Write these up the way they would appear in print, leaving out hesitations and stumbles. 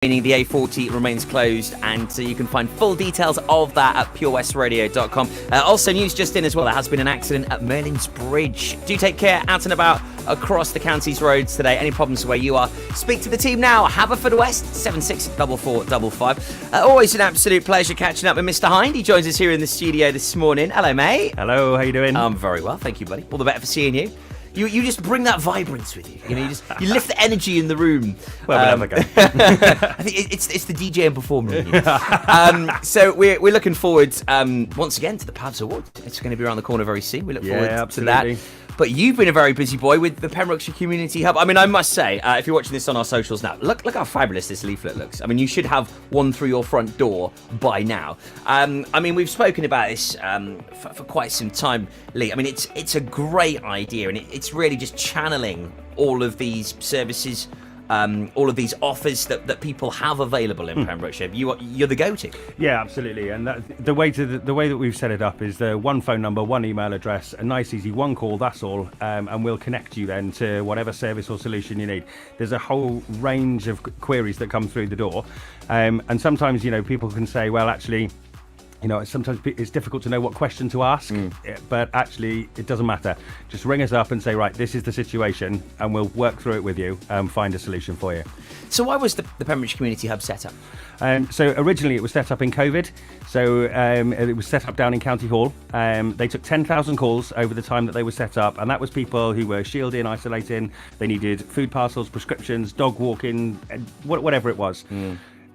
Meaning the A40 remains closed, and you can find full details of that at purewestradio.com. Also, news just in as well, there has been an accident at Merlin's Bridge. Do take care out and about across the county's roads today. Any problems where you are, speak to the team now. Haverfordwest, 764455. Always an absolute pleasure catching up with Mr. Hind. He joins us here in the studio this morning. Hello, mate. Hello, how you doing? I'm very well, thank you, buddy. All the better for seeing you. You just bring that vibrance with you. You know, you lift the energy in the room. Well, we'll have a go. I think it's the DJ and performer in you. So we're looking forward once again to the Pavs Award. It's going to be around the corner very soon. We look forward to that. But you've been a very busy boy with the Pembrokeshire Community Hub. I mean, I must say, if you're watching this on our socials now, look how fabulous this leaflet looks. I mean, you should have one through your front door by now. I mean, we've spoken about this for quite some time, Lee. I mean, it's a great idea, and it's really just channeling all of these services, all of these offers that people have available in Pembrokeshire. You're the go-to. Yeah, absolutely. And the way that we've set it up is the one phone number, one email address, a nice easy one call, that's all, and we'll connect you then to whatever service or solution you need. There's a whole range of queries that come through the door, and sometimes people can say, well, actually, sometimes it's difficult to know what question to ask, but actually it doesn't matter. Just ring us up and say, right, this is the situation, and we'll work through it with you and find a solution for you. So why was the Pembrokeshire Community Hub set up? So originally it was set up in COVID. So it was set up down in County Hall. They took 10,000 calls over the time that they were set up, and that was people who were shielding, isolating. They needed food parcels, prescriptions, dog walking, whatever it was.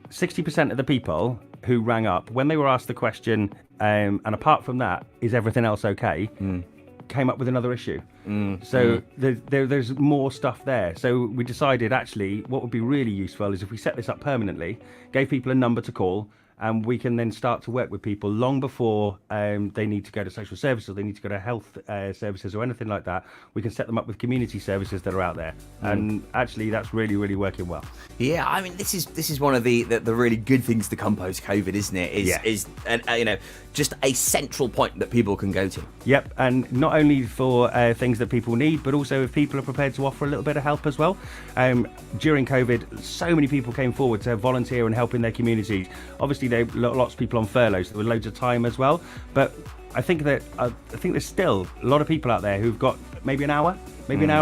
60% of the people who rang up, when they were asked the question, and apart from that, is everything else okay, came up with another issue. There's more stuff there. So we decided, actually, what would be really useful is if we set this up permanently, gave people a number to call, and we can then start to work with people long before they need to go to social services, or they need to go to health services or anything like that. We can set them up with community services that are out there, and actually that's really, really working well. Yeah, I mean, this is one of the really good things to come post COVID, isn't it? Is just a central point that people can go to. Yep, and not only for things that people need, but also if people are prepared to offer a little bit of help as well. During COVID, so many people came forward to volunteer and help in their communities. Obviously, there were lots of people on furloughs. There were loads of time as well, but I think there's still a lot of people out there who've got maybe an hour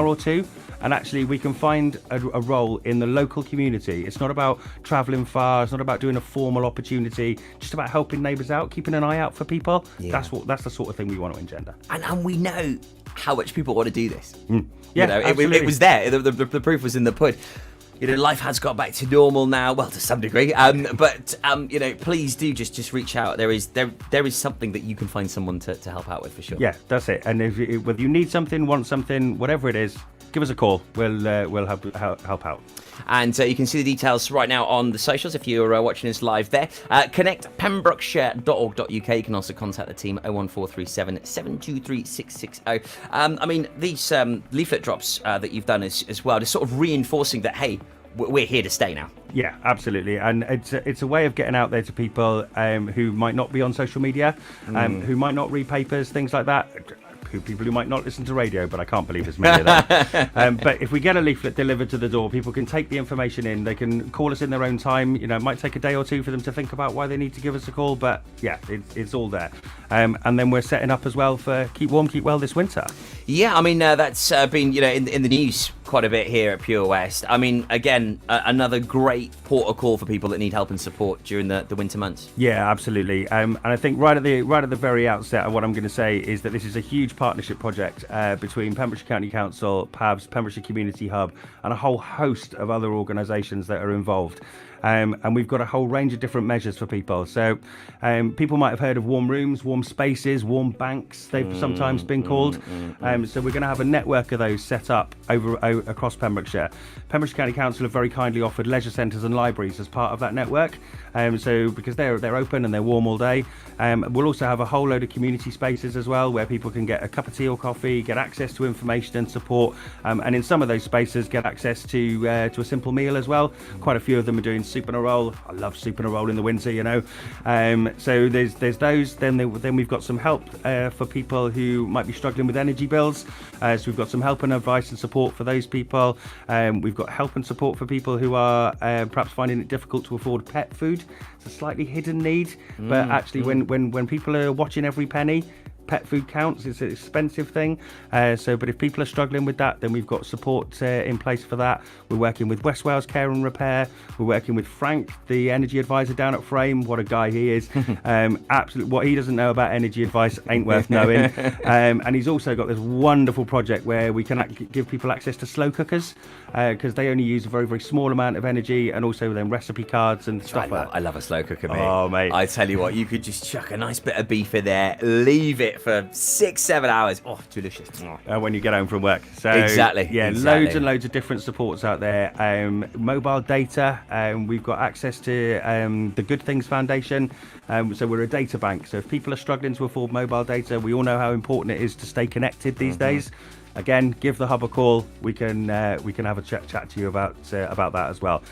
or two, and actually we can find a role in the local community. It's not about travelling far, it's not about doing a formal opportunity, just about helping neighbours out, keeping an eye out for people. Yeah. That's the sort of thing we want to engender. And we know how much people want to do this. Yeah, absolutely. It was there. The proof was in the pudding. Life has got back to normal now, well, to some degree. But please do just reach out. There is something that you can find someone to help out with for sure. Yeah, that's it. And whether you need something, want something, whatever it is, give us a call. We'll help out. And you can see the details right now on the socials if you're watching us live there. Connect pembrokeshire.org.uk. You can also contact the team 01437 723 660. I mean, these leaflet drops that you've done as well, just sort of reinforcing that, hey, we're here to stay now. Yeah, absolutely. And it's a way of getting out there to people who might not be on social media, who might not read papers, things like that. People who might not listen to radio, but I can't believe there's many of them. But if we get a leaflet delivered to the door, people can take the information in. They can call us in their own time. It might take a day or two for them to think about why they need to give us a call, but yeah, it's all there. And then we're setting up as well for Keep Warm, Keep Well this winter. Yeah, I mean, that's been in the news quite a bit here at Pure West. I mean, again, another great port of call for people that need help and support during the winter months. Yeah, absolutely. And I think right at the very outset, what I'm going to say is that this is a huge partnership project between Pembrokeshire County Council, PAVS, Pembrokeshire Community Hub, and a whole host of other organisations that are involved. And we've got a whole range of different measures for people. So people might have heard of warm rooms, warm spaces, warm banks, they've sometimes been called. So we're going to have a network of those set up across Pembrokeshire. Pembrokeshire County Council have very kindly offered leisure centres and libraries as part of that network. So because they're open and they're warm all day. We'll also have a whole load of community spaces as well, where people can get a cup of tea or coffee, get access to information and support, and in some of those spaces get access to a simple meal as well. Quite a few of them are doing soup and a roll. I love soup and a roll in the winter, So there's those. Then then we've got some help for people who might be struggling with energy bills. So we've got some help and advice and support for those people. We've got help and support for people who are perhaps finding it difficult to afford pet food. It's a slightly hidden need, but actually when people are watching every penny, pet food counts. It's an expensive thing. But if people are struggling with that, then we've got support in place for that. We're working with West Wales Care and Repair. We're working with Frank, the energy advisor down at Frame. What a guy he is. Absolutely, what he doesn't know about energy advice ain't worth knowing. And he's also got this wonderful project where we can give people access to slow cookers because they only use a very, very small amount of energy, and also then recipe cards and stuff like that. I love a slow cooker, mate. Oh, mate. I tell you what, you could just chuck a nice bit of beef in there, leave it for 6-7 hours. Oh, delicious. When you get home from work. So exactly. Loads and loads of different supports out there. Mobile data. We've got access to the Good Things Foundation. So we're a data bank. So if people are struggling to afford mobile data, we all know how important it is to stay connected these days. Again, give the hub a call. We can have a chat to you about that as well.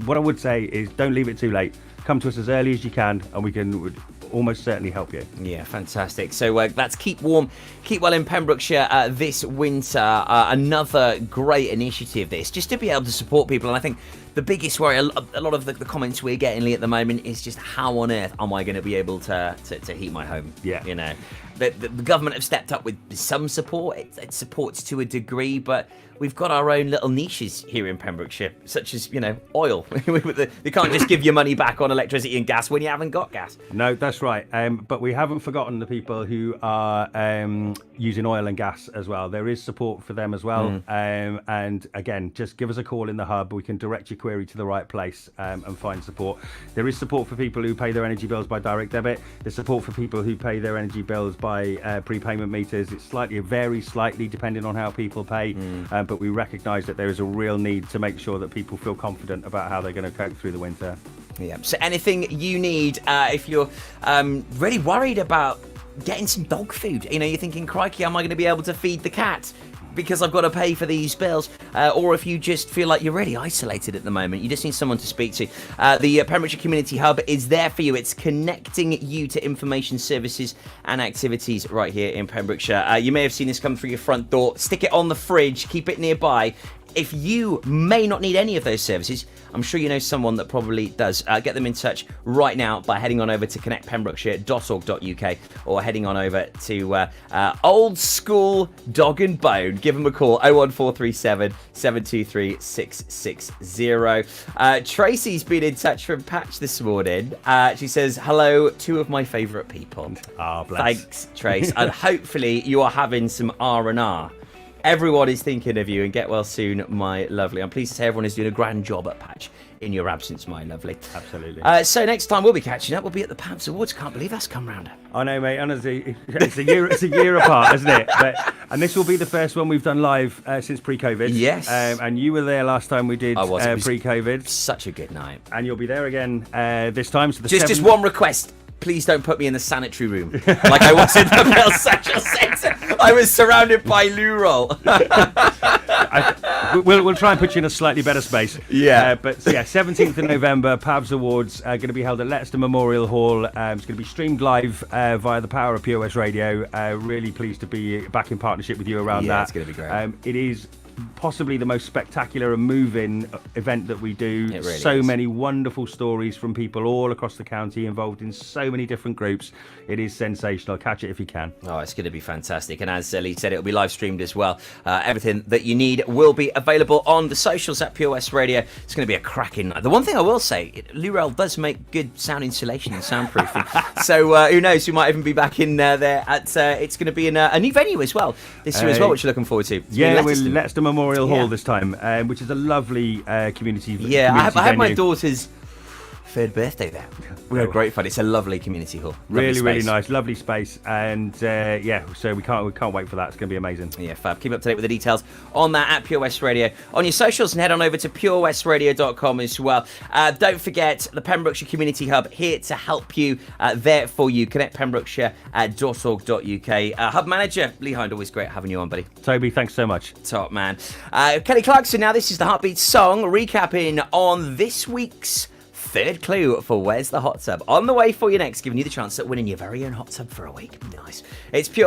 What I would say is don't leave it too late. Come to us as early as you can, and we can almost certainly help you. Yeah, fantastic. So that's Keep Warm, Keep Well in Pembrokeshire this winter. Another great initiative, this, just to be able to support people. And I think the biggest worry, a lot of the comments we're getting, Lee, at the moment is just how on earth am I going to be able to heat my home? Yeah. You know, the government have stepped up with some support. It supports to a degree, but we've got our own little niches here in Pembrokeshire, such as, oil. They can't just give you money back on electricity and gas when you haven't got gas. No, that's right. But we haven't forgotten the people who are using oil and gas as well. There is support for them as well. And again, just give us a call in the hub. We can direct your query to the right place and find support. There is support for people who pay their energy bills by direct debit. There's support for people who pay their energy bills by prepayment meters. It varies slightly depending on how people pay. But we recognise that there is a real need to make sure that people feel confident about how they're going to cope through the winter. Yeah. So anything you need, if you're really worried about getting some dog food, you're thinking, crikey, am I going to be able to feed the cat because I've got to pay for these bills? Or if you just feel like you're really isolated at the moment, you just need someone to speak to. The Pembrokeshire Community Hub is there for you. It's connecting you to information, services and activities right here in Pembrokeshire. You may have seen this come through your front door. Stick it on the fridge, keep it nearby. If you may not need any of those services, I'm sure you know someone that probably does. Get them in touch right now by heading on over to connectpembrokeshire.org.uk or heading on over to Old School Dog and Bone. Give them a call, 01437 723 660. Tracy's been in touch from Patch this morning. She says, hello, two of my favourite people. Oh, bless. Thanks, Trace. And hopefully you are having some R&R. Everyone is thinking of you, and get well soon, my lovely. I'm pleased to say everyone is doing a grand job at Patch in your absence, my lovely. Absolutely. So next time we'll be catching up. We'll be at the Pabs Awards. Can't believe that's come round. I know, mate. Honestly, it's a year apart, isn't it? And this will be the first one we've done live since pre-COVID. Yes. And you were there last time we did pre-COVID. Such a good night. And you'll be there again this time. So just one request. Please don't put me in the sanitary room like I was in the Bell Social Centre. I was surrounded by loo roll. We'll try and put you in a slightly better space. Yeah. 17th of November, Pabs Awards are going to be held at Leicester Memorial Hall. It's going to be streamed live via the power of POS Radio. Really pleased to be back in partnership with you around that. Yeah, it's going to be great. It is possibly the most spectacular and moving event that we do. It really so is. Many wonderful stories from people all across the county involved in so many different groups. It is sensational. Catch it if you can. Oh, it's going to be fantastic. And as Lee said, it'll be live streamed as well. Everything that you need will be available on the socials at POS Radio. It's going to be a cracking night. The one thing I will say, Lurel does make good sound insulation and soundproofing. So who knows, we might even be back in there. It's going to be in a new venue as well this year as well, which you're looking forward to. We're Leicester Memorial Hall this time, which is a lovely community. I had my daughter's third birthday there. We had great fun. It's a lovely community hall. Really nice, lovely space, and so we can't wait for that. It's going to be amazing. Yeah, fab. Keep up to date with the details on that at Pure West Radio on your socials, and head on over to purewestradio.com as well. Don't forget the Pembrokeshire Community Hub here to help you, there for you. Connectpembrokeshire.org.uk. Hub Manager Lee Hind, always great having you on, buddy. Toby, thanks so much. Top man. Kelly Clarkson. Now this is the Heartbeat song recapping on this week's third clue for Where's the Hot Tub. On the way for you next, giving you the chance at winning your very own hot tub for a week. Nice. It's pure